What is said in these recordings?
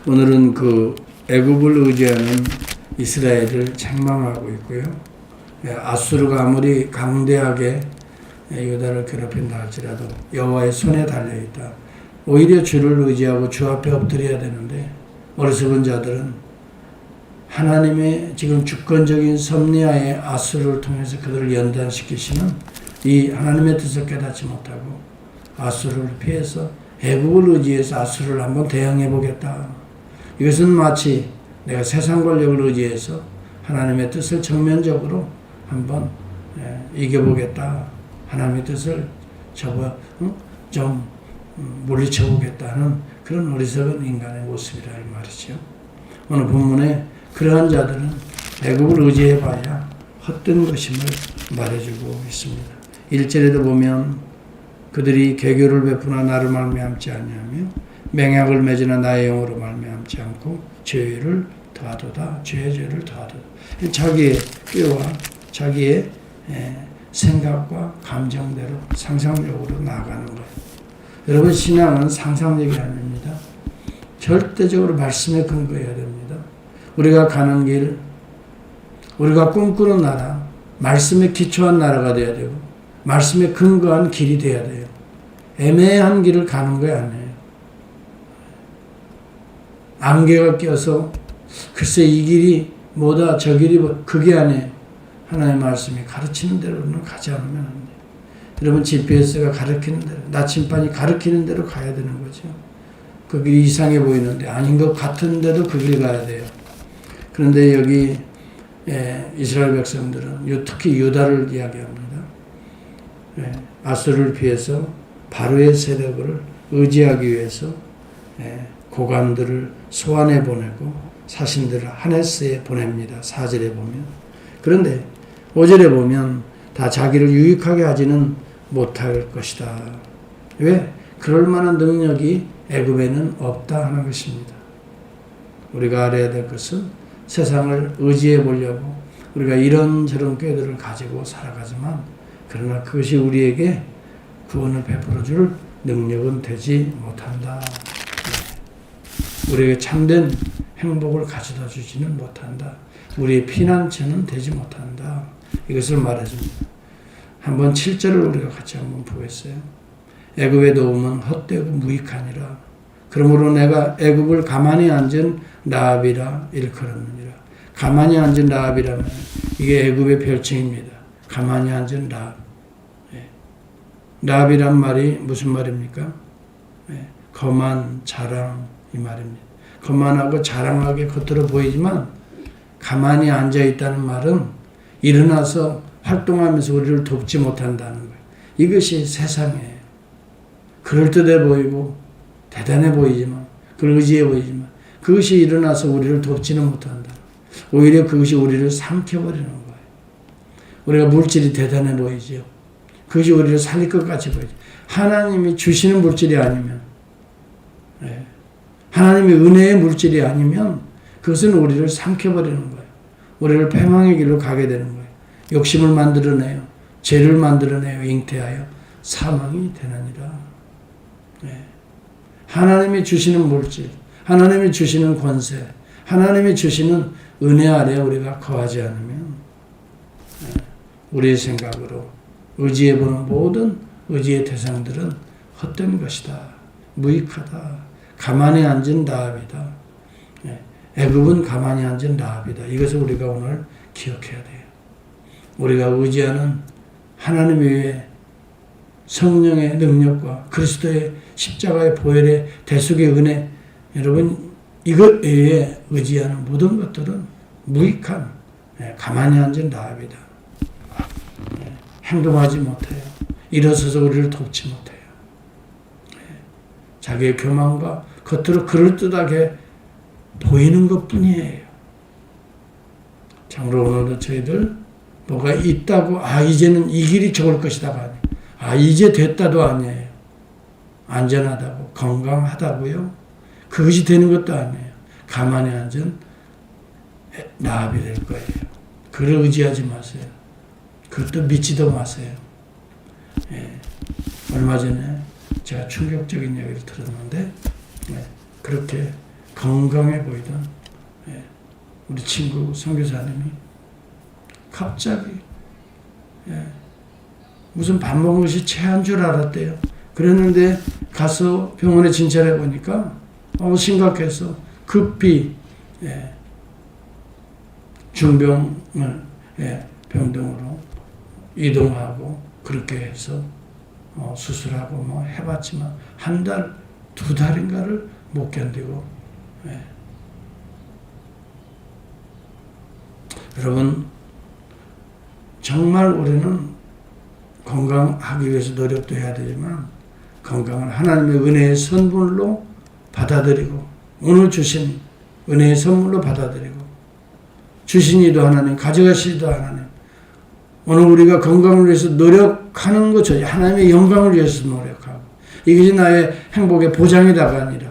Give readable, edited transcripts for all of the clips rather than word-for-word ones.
오늘은 그 애굽을 의지하는 이스라엘을 책망하고 있고요. 아수르가 아무리 강대하게 유다를 괴롭힌다 할지라도 여호와의 손에 달려있다. 오히려 주를 의지하고 주 앞에 엎드려야 되는데 어리석은 자들은 하나님의 지금 주권적인 섭리하에 아수르를 통해서 그들을 연단시키시는 이 하나님의 뜻을 깨닫지 못하고 아수르를 피해서 애굽을 의지해서 아수르를 한번 대항해 보겠다. 이것은 마치 내가 세상 권력을 의지해서 하나님의 뜻을 정면적으로 한번 이겨보겠다. 하나님의 뜻을 좀 물리쳐보겠다는 그런 어리석은 인간의 모습이라 이 말이죠. 오늘 본문에 그러한 자들은 애굽을 의지해봐야 헛된 것임을 말해주고 있습니다. 1절에도 보면 그들이 개교를 베푸나 나를 말미암지 아니하며 맹약을 맺으나 나의 영으로 말미암지 않고 죄를 더하도다. 죄의 죄를 더하도다. 자기의 꾀와 자기의 생각과 감정대로 상상력으로 나아가는 거예요. 여러분, 신앙은 상상력이 아닙니다. 절대적으로 말씀에 근거해야 됩니다. 우리가 가는 길, 우리가 꿈꾸는 나라, 말씀에 기초한 나라가 되어야 되고 말씀에 근거한 길이 되어야 돼요. 애매한 길을 가는 거 아니에요. 안개가 껴서 글쎄 이 길이 뭐다 저 길이 뭐 그게 아니에요. 하나님의 말씀이 가르치는 대로는 가지 않으면 안 돼요. 여러분, GPS가 가르치는 대로, 나침반이 가르치는 대로 가야 되는 거죠. 그 길이 이상해 보이는데 아닌 것 같은데도 그 길 가야 돼요. 그런데 여기 이스라엘 백성들은 특히 유다를 이야기합니다. 아수르를 피해서 바로의 세력을 의지하기 위해서 고관들을 소환해 보내고 사신들을 하네스에 보냅니다. 4절에 보면. 그런데 5절에 보면 다 자기를 유익하게 하지는 못할 것이다. 왜? 그럴 만한 능력이 애굽에는 없다 하는 것입니다. 우리가 알아야 될 것은 세상을 의지해 보려고 우리가 이런저런 꾀들을 가지고 살아가지만 그러나 그것이 우리에게 구원을 베풀어 줄 능력은 되지 못한다. 우리에게 참된 행복을 가져다 주지는 못한다. 우리의 피난처는 되지 못한다. 이것을 말해줍니다. 한번 7절을 우리가 같이 한번 보겠어요. 애굽의 도움은 헛되고 무익하니라. 그러므로 내가 애굽을 가만히 앉은 라합이라 일컬었느니라. 가만히 앉은 라합이라면 이게 애굽의 별칭입니다. 가만히 앉은 라합. 라합이란 말이 무슨 말입니까? 거만, 자랑 이 말입니다. 거만하고 자랑하게 겉으로 보이지만 가만히 앉아있다는 말은 일어나서 활동하면서 우리를 돕지 못한다는 거예요. 이것이 세상이에요. 그럴듯해 보이고 대단해 보이지만 그걸 의지해 보이지만 그것이 일어나서 우리를 돕지는 못한다. 오히려 그것이 우리를 삼켜버리는 거예요. 우리가 물질이 대단해 보이죠. 그것이 우리를 살릴 것 같이 보이죠. 하나님이 주시는 물질이 아니면 하나님의 은혜의 물질이 아니면 그것은 우리를 삼켜버리는 거예요. 우리를 패망의 길로 가게 되는 거예요. 욕심을 만들어내요. 죄를 만들어내요. 잉태하여 사망이 되느니라. 하나님이 주시는 물질, 하나님이 주시는 권세, 하나님이 주시는 은혜 아래 우리가 거하지 않으면 우리의 생각으로 의지해보는 모든 의지의 대상들은 헛된 것이다. 무익하다. 가만히 앉은 라합이다. 애굽은 가만히 앉은 라합이다. 이것을 우리가 오늘 기억해야 돼요. 우리가 의지하는 하나님 외에 성령의 능력과 그리스도의 십자가의 보혈의 대속의 은혜, 여러분 이것 외에 의지하는 모든 것들은 무익한 가만히 앉은 라합이다. 행동하지 못해요. 일어서서 우리를 돕지 못해요. 자기의 교만과 겉으로 그럴듯하게 보이는 것뿐이에요. 참으로 오늘도 저희들 뭐가 있다고 이제는 이 길이 좋을 것이다가 이제 됐다도 아니에요. 안전하다고 건강하다고요. 그것이 되는 것도 아니에요. 가만히 앉은 라합이 될 거예요. 그를 의지하지 마세요. 그것도 믿지도 마세요. 얼마 전에 제가 충격적인 이야기를 들었는데 그렇게 건강해 보이던 우리 친구 선교사님이 갑자기 무슨 밥 먹은 것이 체한 줄 알았대요. 그랬는데 가서 병원에 진찰해 보니까 심각해서 급히 중병을 병동으로 이동하고 그렇게 해서 수술하고 뭐 해봤지만 한 달, 두 달인가를 못 견디고 여러분 정말 우리는 건강하기 위해서 노력도 해야 되지만 건강을 하나님의 은혜의 선물로 받아들이고 오늘 주신 은혜의 선물로 받아들이고 주신 이도 하나님 가져가시기도 하나님 오늘 우리가 건강을 위해서 노력하는 것 전혀 하나님의 영광을 위해서 노력하고 이것이 나의 행복의 보장이다가 아니라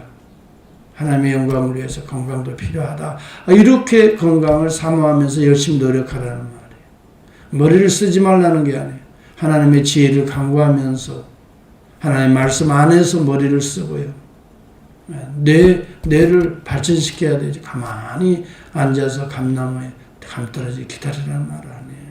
하나님의 영광을 위해서 건강도 필요하다. 이렇게 건강을 사모하면서 열심히 노력하라는 말이에요. 머리를 쓰지 말라는 게 아니에요. 하나님의 지혜를 강구하면서 하나님의 말씀 안에서 머리를 쓰고요. 뇌를 발전시켜야 되지. 가만히 앉아서 감나무에 감 떨어지게 기다리라는 말 아니에요.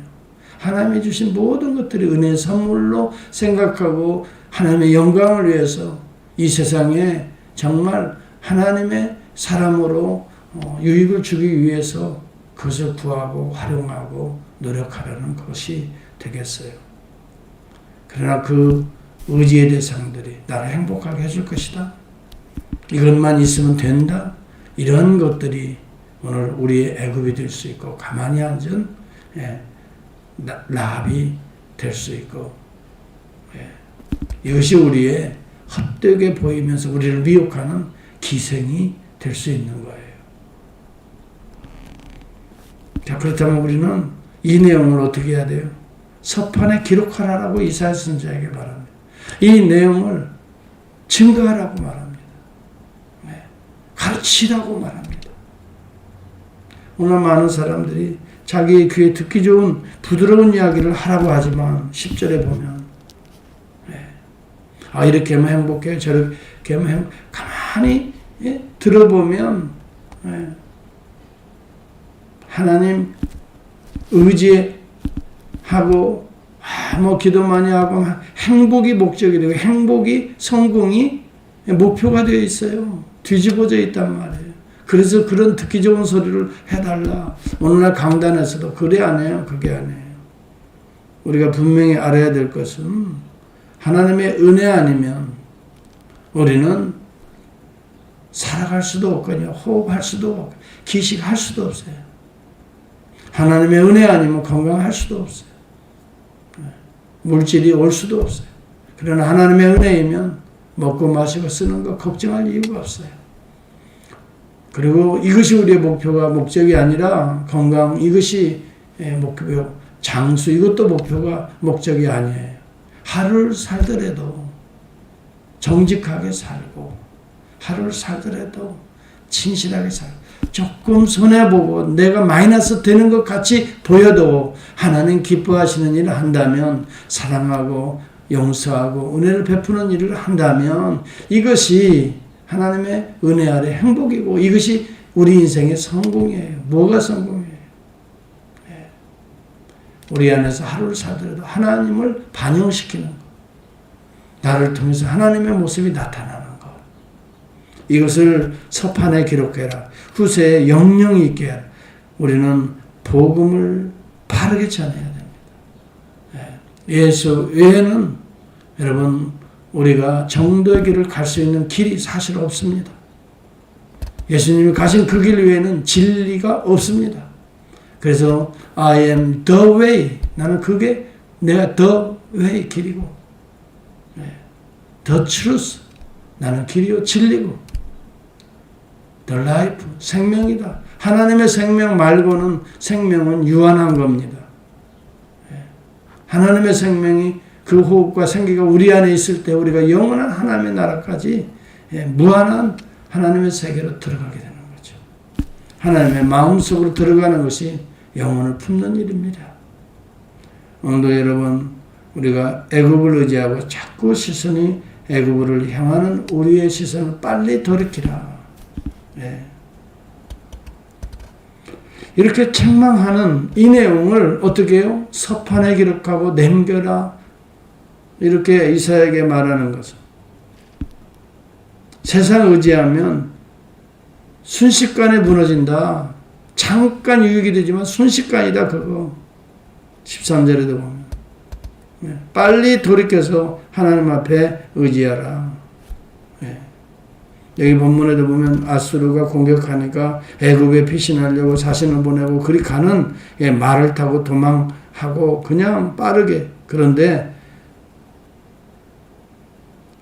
하나님이 주신 모든 것들이 은혜의 선물로 생각하고 하나님의 영광을 위해서 이 세상에 정말 하나님의 사람으로 유익을 주기 위해서 그것을 구하고 활용하고 노력하라는 것이 되겠어요. 그러나 그 의지의 대상들이 나를 행복하게 해줄 것이다. 이것만 있으면 된다. 이런 것들이 오늘 우리의 애굽이 될 수 있고 가만히 앉은 라합이 될 수 있고 이것이 우리의 헛되게 보이면서 우리를 미혹하는 기생이 될 수 있는 거예요. 자, 그렇다면 우리는 이 내용을 어떻게 해야 돼요? 서판에 기록하라고 이사야 선지자에게 말합니다. 이 내용을 증거하라고 말합니다. 가르치라고 말합니다. 오늘 많은 사람들이 자기 귀에 듣기 좋은 부드러운 이야기를 하라고 하지만 10절에 보면 이렇게 하면 행복해요. 저렇게 하면 가만히 들어보면 하나님 의지하고 뭐 기도 많이 하고 행복이 목적이 되고 행복이 성공이 목표가 되어 있어요. 뒤집어져 있단 말이에요. 그래서 그런 듣기 좋은 소리를 해달라. 오늘날 강단에서도 그래 안 해요. 그게 아니에요. 우리가 분명히 알아야 될 것은 하나님의 은혜 아니면 우리는 살아갈 수도 없거든요. 호흡할 수도 없고 기식할 수도 없어요. 하나님의 은혜 아니면 건강할 수도 없어요. 물질이 올 수도 없어요. 그러나 하나님의 은혜이면 먹고 마시고 쓰는 거 걱정할 이유가 없어요. 그리고 이것이 우리의 목표가 목적이 아니라 건강 이것이 목표, 장수 이것도 목표가 목적이 아니에요. 하루를 살더라도 정직하게 살고 하루를 살더라도 진실하게 살고 조금 손해보고 내가 마이너스 되는 것 같이 보여도 하나님 기뻐하시는 일을 한다면 사랑하고 용서하고 은혜를 베푸는 일을 한다면 이것이 하나님의 은혜 아래 행복이고 이것이 우리 인생의 성공이에요. 뭐가 성공이에요? 우리 안에서 하루를 살더라도 하나님을 반영시키는 것. 나를 통해서 하나님의 모습이 나타나는 것. 이것을 서판에 기록해라. 후세에 영영이 있게 하라. 우리는 복음을 바르게 전해야 됩니다. 예수 외에는 여러분 우리가 정도의 길을 갈 수 있는 길이 사실 없습니다. 예수님이 가신 그 길 외에는 진리가 없습니다. 그래서 I am the way. 나는 그게 내가 the way 길이고 the truth. 나는 길이요 진리고 the life 생명이다. 하나님의 생명 말고는 생명은 유한한 겁니다. 하나님의 생명이 그 호흡과 생기가 우리 안에 있을 때 우리가 영원한 하나님의 나라까지 무한한 하나님의 세계로 들어가게 되는 거죠. 하나님의 마음속으로 들어가는 것이 영혼을 품는 일입니다. 오늘도 여러분 우리가 애굽을 의지하고 자꾸 시선이 애굽을 향하는 우리의 시선을 빨리 돌이키라. 이렇게 책망하는 이 내용을 어떻게 해요? 서판에 기록하고 남겨라. 이렇게 이사야에게 말하는 것은 세상 의지하면 순식간에 무너진다. 잠깐 유익이 되지만 순식간이다 그거. 13절에도 보면 빨리 돌이켜서 하나님 앞에 의지하라. 여기 본문에도 보면 아수르가 공격하니까 애굽에 피신하려고 자신을 보내고 그리 가는 말을 타고 도망하고 그냥 빠르게. 그런데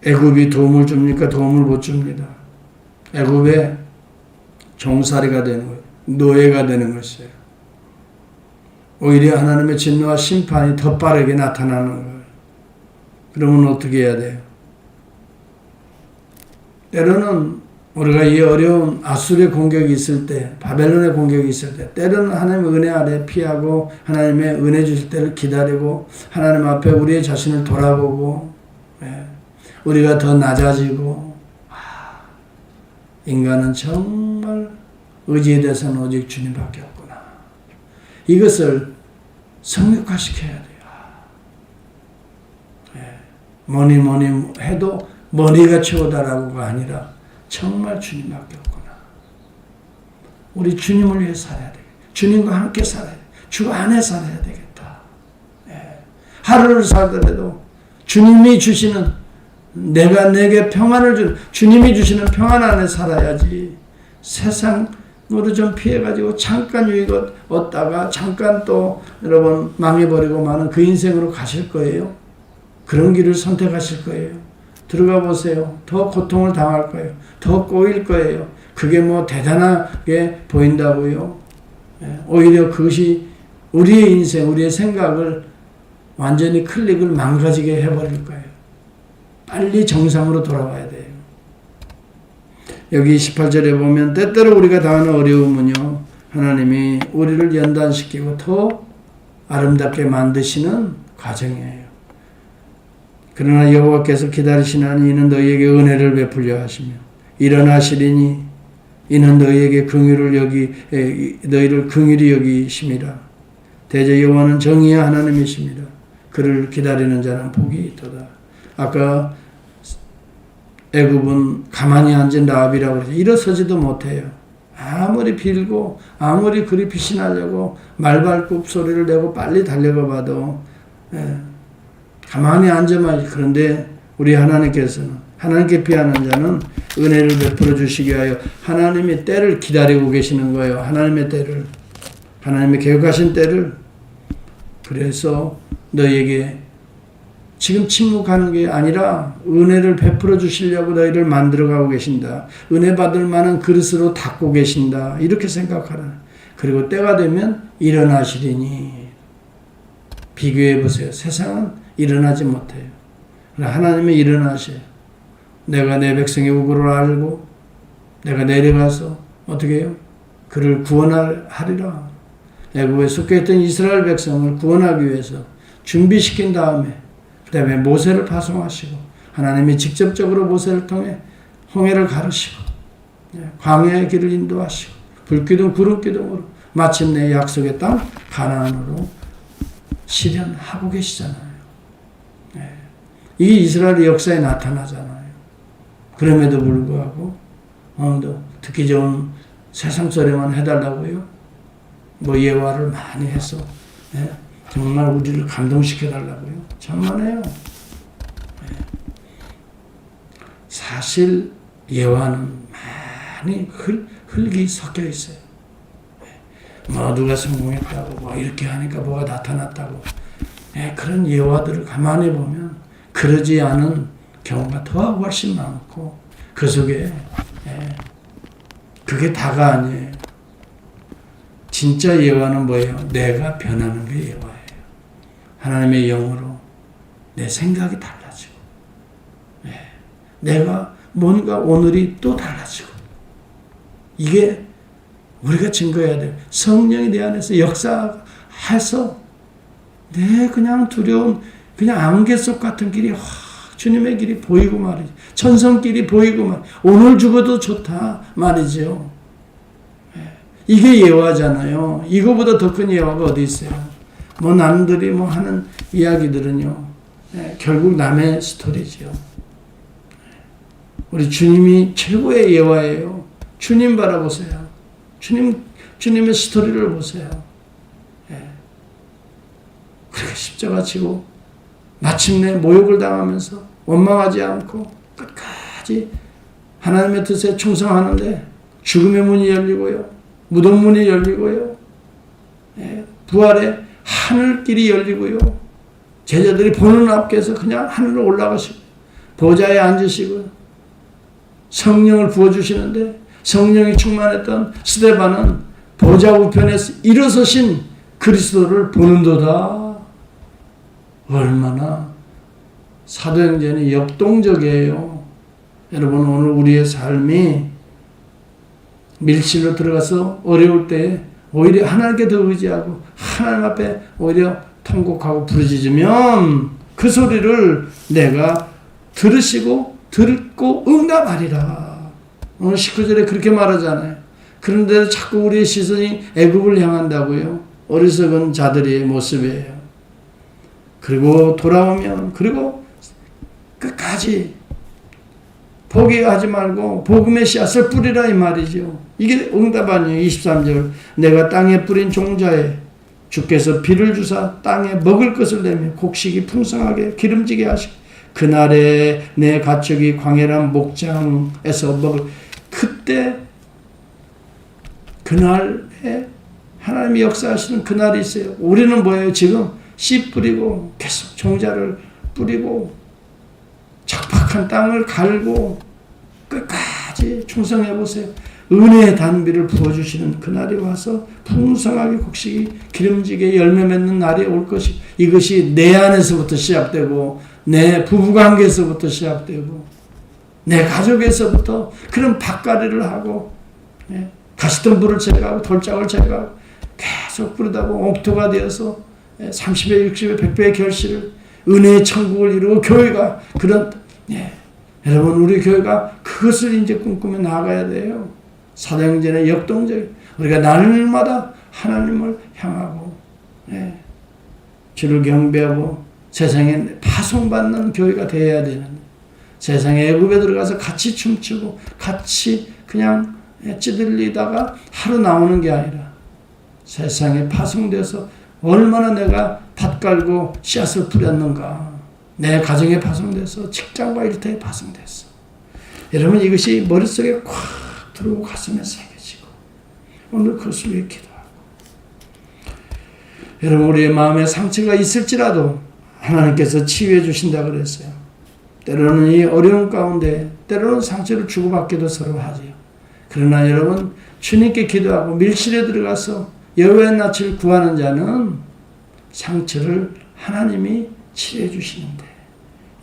애굽이 도움을 줍니까? 도움을 못 줍니다. 애굽에 종살이가 되는 거예요. 노예가 되는 것이에요. 오히려 하나님의 진노와 심판이 더 빠르게 나타나는 거예요. 그러면 어떻게 해야 돼요? 때로는 우리가 이 어려운 아수르의 공격이 있을 때, 바벨론의 공격이 있을 때, 때로는 하나님의 은혜 아래 피하고 하나님의 은혜 주실 때를 기다리고 하나님 앞에 우리의 자신을 돌아보고 우리가 더 낮아지고 인간은 정말 의지에 대해서는 오직 주님밖에 없구나. 이것을 성육화시켜야 돼요. 뭐니 해도 머리가 최고다라고가 아니라 정말 주님밖에 없구나. 우리 주님을 위해 살아야 돼. 주님과 함께 살아야 돼. 주 안에 살아야 되겠다. 하루를 살더라도 주님이 주시는 내가 내게 평안을 준 주님이 주시는 평안 안에 살아야지. 세상으로 좀 피해가지고 잠깐 유익 얻다가 잠깐 또 여러분 망해버리고 마는 그 인생으로 가실 거예요. 그런 길을 선택하실 거예요. 들어가 보세요. 더 고통을 당할 거예요. 더 꼬일 거예요. 그게 뭐 대단하게 보인다고요. 오히려 그것이 우리의 인생, 우리의 생각을 완전히 클릭을 망가지게 해버릴 거예요. 빨리 정상으로 돌아와야 돼요. 여기 18절에 보면 때때로 우리가 당하는 어려움은요, 하나님이 우리를 연단시키고 더 아름답게 만드시는 과정이에요. 그러나 여호와께서 기다리시나니 이는 너희에게 은혜를 베풀려 하시며 일어나시리니 이는 너희에게 너희를 긍휼히 여기심이라. 대저 여호와는 정의의 하나님이십니다. 그를 기다리는 자는 복이 있도다. 아까 애굽은 가만히 앉은 라합이라고 그러죠. 일어서지도 못해요. 아무리 빌고 아무리 그리 피신하려고 말발굽 소리를 내고 빨리 달려가 봐도 가만히 앉아만. 그런데 우리 하나님께서는 하나님께 피하는 자는 은혜를 베풀어 주시기 위하여 하나님의 때를 기다리고 계시는 거예요. 하나님의 때를, 하나님의 계획하신 때를. 그래서 너희에게 지금 침묵하는 게 아니라 은혜를 베풀어 주시려고 너희를 만들어가고 계신다. 은혜 받을 만한 그릇으로 닦고 계신다. 이렇게 생각하라. 그리고 때가 되면 일어나시리니. 비교해 보세요. 세상은 일어나지 못해요. 하나님은 일어나셔요. 내가 내 백성의 우고를 알고 내가 내려가서 어떻게 해요? 그를 구원하리라. 애굽에 속해있던 이스라엘 백성을 구원하기 위해서 준비시킨 다음에 그 다음에 모세를 파송하시고 하나님이 직접적으로 모세를 통해 홍해를 가르시고 광야의 길을 인도하시고 불기둥 구름기둥으로 마침내 약속의 땅 가나안으로 실현하고 계시잖아요. 이게 이스라엘의 역사에 나타나잖아요. 그럼에도 불구하고 오늘도 듣기 좋은 세상 소리만 해달라고요. 뭐 예화를 많이 해서 정말 우리를 감동시켜달라고요. 천만에요. 사실 예화는 많이 흙이 섞여 있어요. 뭐 누가 성공했다고 뭐 이렇게 하니까 뭐가 나타났다고 그런 예화들을 가만히 보면 그러지 않은 경우가 더 훨씬 많고 그 속에 그게 다가 아니에요. 진짜 예화는 뭐예요? 내가 변하는 게 예화예요. 하나님의 영으로 내 생각이 달라지고 내가 뭔가 오늘이 또 달라지고 이게 우리가 증거해야 돼요. 성령이 내 안에서 역사해서 내 그냥 두려운 그냥 안개 속 같은 길이 주님의 길이 보이고 말이죠. 천성길이 보이고 오늘 죽어도 좋다 말이죠. 이게 예화잖아요. 이거보다 더 큰 예화가 어디 있어요? 뭐 남들이 뭐 하는 이야기들은요, 결국 남의 스토리지요. 우리 주님이 최고의 예화예요. 주님 바라보세요. 주님의 스토리를 보세요. 그렇게 십자가 지고 마침내 모욕을 당하면서 원망하지 않고 끝까지 하나님의 뜻에 충성하는데 죽음의 문이 열리고요. 무덤 문이 열리고요. 부활의 하늘길이 열리고요. 제자들이 보는 앞에서 그냥 하늘로 올라가시고 보좌에 앉으시고 성령을 부어주시는데 성령이 충만했던 스데반은 보좌 우편에 일어서신 그리스도를 보는도다. 얼마나 사도행전이 역동적이에요. 여러분, 오늘 우리의 삶이 밀실로 들어가서 어려울 때 오히려 하나님께 더 의지하고 하나님 앞에 오히려 통곡하고 부르짖으면 그 소리를 내가 듣고 응답하리라. 오늘 19절에 그렇게 말하잖아요. 그런데 자꾸 우리의 시선이 애굽을 향한다고요. 어리석은 자들의 모습이에요. 그리고 돌아오면, 그리고 끝까지 포기하지 말고 복음의 씨앗을 뿌리라 이 말이죠. 이게 응답 아니에요. 23절 내가 땅에 뿌린 종자에 주께서 비를 주사 땅에 먹을 것을 내며 곡식이 풍성하게 기름지게 하시고 그날에 내 가축이 광야란 목장에서 먹을 그때 그날에 하나님이 역사하시는 그날이 있어요. 우리는 뭐예요? 지금 씨 뿌리고 계속 종자를 뿌리고 척박한 땅을 갈고 끝까지 충성해 보세요. 은혜의 단비를 부어주시는 그날이 와서 풍성하게 곡식이 기름지게 열매 맺는 날이 올 것이, 이것이 내 안에서부터 시작되고 내 부부관계에서부터 시작되고 내 가족에서부터 그런 밭갈이를 하고 가시덤불을 제거하고 돌짝을 제거하고 계속 뿌리다 보면 옥토가 되어서 30배, 60배, 100배의 결실을 은혜의 천국을 이루고 교회가 그런 여러분 우리 교회가 그것을 이제 꿈꾸며 나아가야 돼요. 사도행전의 역동적 우리가 날마다 하나님을 향하고 주를 경배하고 세상에 파송받는 교회가 되어야 되는데 세상에 애굽에 들어가서 같이 춤추고 같이 그냥 찌들리다가 하루 나오는 게 아니라 세상에 파송돼서 얼마나 내가 밭 갈고 씨앗을 뿌렸는가. 내 가정에 파송돼서 직장과 일터에 파송됐어. 여러분 이것이 머릿속에 콱 들어오고 가슴에 새겨지고 오늘 그것을 위해 기도하고 여러분 우리의 마음에 상처가 있을지라도 하나님께서 치유해 주신다 그랬어요. 때로는 이 어려운 가운데 때로는 상처를 주고받기도 서로 하지요. 그러나 여러분 주님께 기도하고 밀실에 들어가서 여호와의 낯을 구하는 자는 상처를 하나님이 치료해 주시는데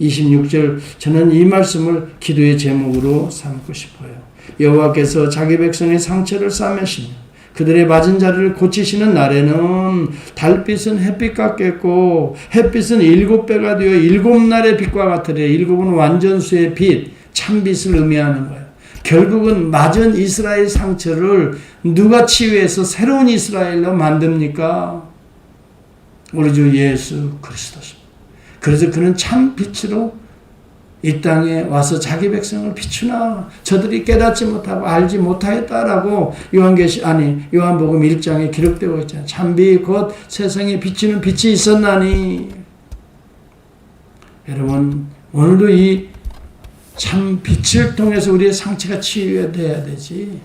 26절 저는 이 말씀을 기도의 제목으로 삼고 싶어요. 여호와께서 자기 백성의 상처를 싸매시며 그들의 맞은 자리를 고치시는 날에는 달빛은 햇빛 같겠고 햇빛은 7배가 되어 7날의 빛과 같으리라. 7은 완전수의 빛, 참빛을 의미하는 거예요. 결국은 맞은 이스라엘 상처를 누가 치유해서 새로운 이스라엘로 만듭니까? 우리 주 예수 그리스도십니다. 그래서 그는 참 빛으로 이 땅에 와서 자기 백성을 비추나 저들이 깨닫지 못하고 알지 못하였다라고 요한복음 1장에 기록되고 있잖아요. 참빛 곧 세상에 비치는 빛이 있었나니. 여러분 오늘도 이 참 빛을 통해서 우리의 상처가 치유돼야 되지.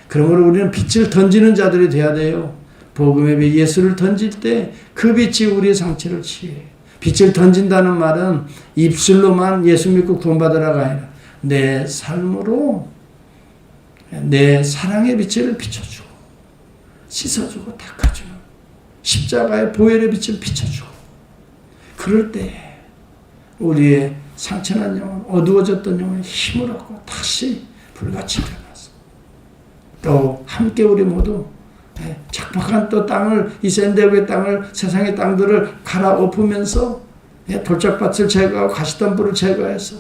그러므로 우리는 빛을 던지는 자들이 돼야 돼요. 복음의 빛 예수를 던질 때 그 빛이 우리의 상처를 치유해요. 빛을 던진다는 말은 입술로만 예수 믿고 구원받으라가 아니라 내 삶으로 내 사랑의 빛을 비춰주고 씻어주고 닦아주는 십자가의 보혈의 빛을 비춰주고 그럴 때 우리의 상처난 영혼, 어두워졌던 영혼에 힘을 얻고 다시 불같이 일어나서 또 함께 우리 모두 척박한 또 땅을 이 샌데우의 땅을 세상의 땅들을 갈아엎으면서 돌짝밭을 제거하고 가시덤불을 제거해서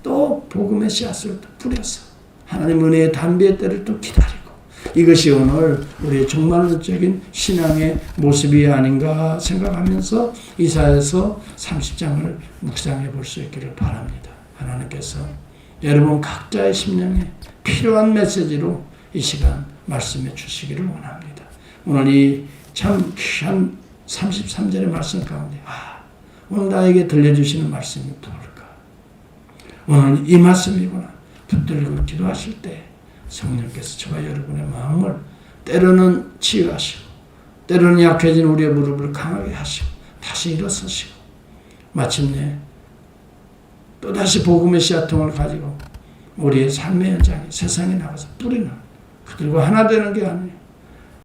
또 복음의 씨앗을 또 뿌려서 하나님 은혜의 단비의 때를 또 기다리고 이것이 오늘 우리의 종말론적인 신앙의 모습이 아닌가 생각하면서 이사야서 30장을 묵상해 볼 수 있기를 바랍니다. 하나님께서 여러분 각자의 심령에 필요한 메시지로 이 시간 말씀해 주시기를 원합니다. 오늘 이 참 귀한 33절의 말씀 가운데 오늘 나에게 들려주시는 말씀이 뭘까? 오늘 이 말씀이구나. 붙들고 기도하실 때 성령께서 저와 여러분의 마음을 때로는 치유하시고 때로는 약해진 우리의 무릎을 강하게 하시고 다시 일어서시고 마침내 또다시 복음의 씨앗통을 가지고 우리의 삶의 현장에 세상에 나가서 뿌리는 그들과 하나 되는 게 아니에요.